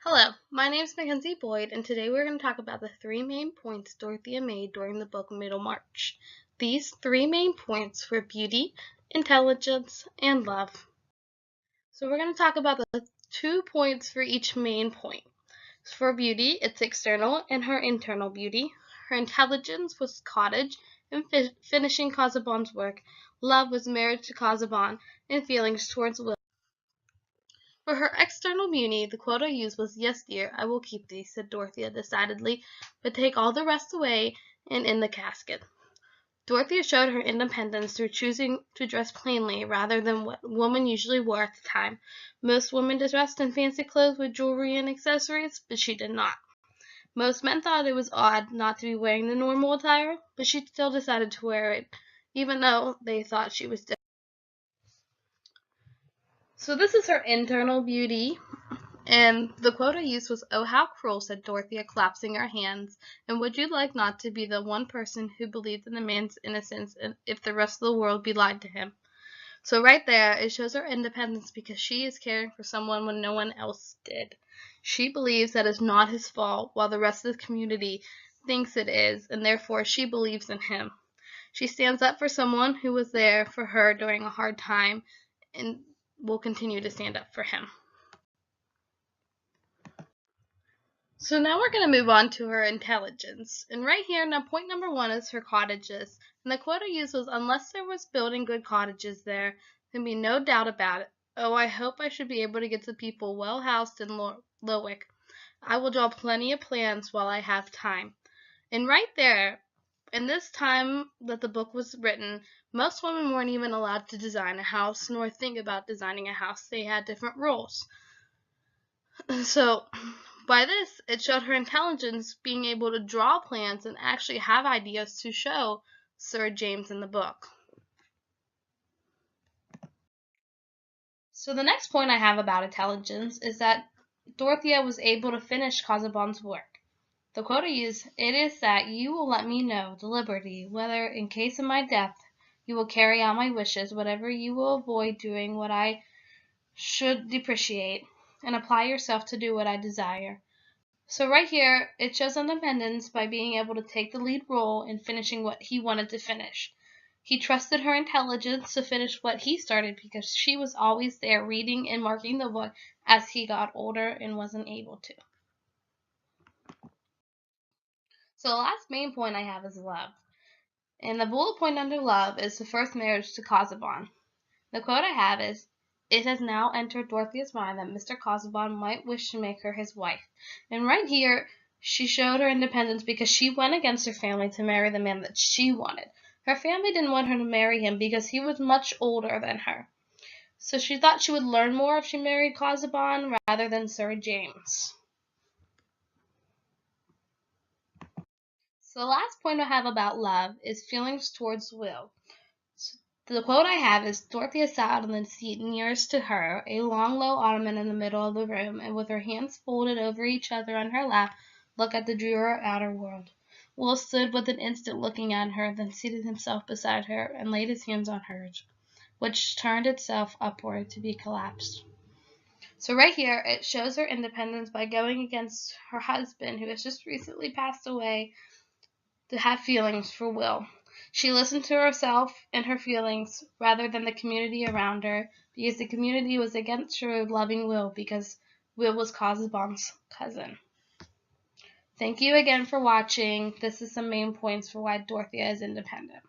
Hello, my name is Mackenzie Boyd, and today we're going to talk about the three main points Dorothea made during the book Middlemarch. These three main points were beauty, intelligence, and love. So we're going to talk about the 2 points for each main point. For beauty, it's external and her internal beauty. Her intelligence was cottage and finishing Casaubon's work. Love was marriage to Casaubon and feelings towards Will. For her external beauty, the quote I used was, "Yes, dear, I will keep these," said Dorothea decidedly, "but take all the rest away and in the casket." Dorothea showed her independence through choosing to dress plainly rather than what women usually wore at the time. Most women dressed in fancy clothes with jewelry and accessories, but she did not. Most men thought it was odd not to be wearing the normal attire, but she still decided to wear it, even though they thought she was different. So this is her internal beauty. And the quote I used was, "Oh, how cruel," said Dorothea, clasping her hands. "And would you like not to be the one person who believed in the man's innocence if the rest of the world belied to him?" So right there, it shows her independence because she is caring for someone when no one else did. She believes that it's not his fault, while the rest of the community thinks it is, and therefore she believes in him. She stands up for someone who was there for her during a hard time and will continue to stand up for him. So now we're going to move on to her intelligence. And right here, now point number 1 is her cottages. And the quote I used was, "Unless there was building good cottages there can be no doubt about it. Oh, I hope I should be able to get the people well housed in Lowick. I will draw plenty of plans while I have time." And right there, in this time that the book was written, most women weren't even allowed to design a house nor think about designing a house. They had different rules. So by this, it showed her intelligence being able to draw plans and actually have ideas to show Sir James in the book. So the next point I have about intelligence is that Dorothea was able to finish Casaubon's work. The quote I use, "It is that you will let me know the liberty, whether in case of my death you will carry out my wishes, whatever you will avoid doing what I should depreciate, and apply yourself to do what I desire." So right here, it shows independence by being able to take the lead role in finishing what he wanted to finish. He trusted her intelligence to finish what he started because she was always there reading and marking the book as he got older and wasn't able to. So the last main point I have is love. And the bullet point under love is the first marriage to Casaubon. The quote I have is, "It has now entered Dorothea's mind that Mr. Casaubon might wish to make her his wife." And right here, she showed her independence because she went against her family to marry the man that she wanted. Her family didn't want her to marry him because he was much older than her. So she thought she would learn more if she married Casaubon rather than Sir James. So the last point I have about love is feelings towards Will. The quote I have is, "Dorothea sat on the seat nearest to her, a long low ottoman in the middle of the room, and with her hands folded over each other on her lap, looked at the drear outer world. Will stood with an instant looking at her, then seated himself beside her, and laid his hands on hers, which turned itself upward to be collapsed." So right here, it shows her independence by going against her husband, who has just recently passed away, to have feelings for Will. She listened to herself and her feelings rather than the community around her, because the community was against her loving Will because Will was Casaubon's cousin. Thank you again for watching. This is some main points for why Dorothea is independent.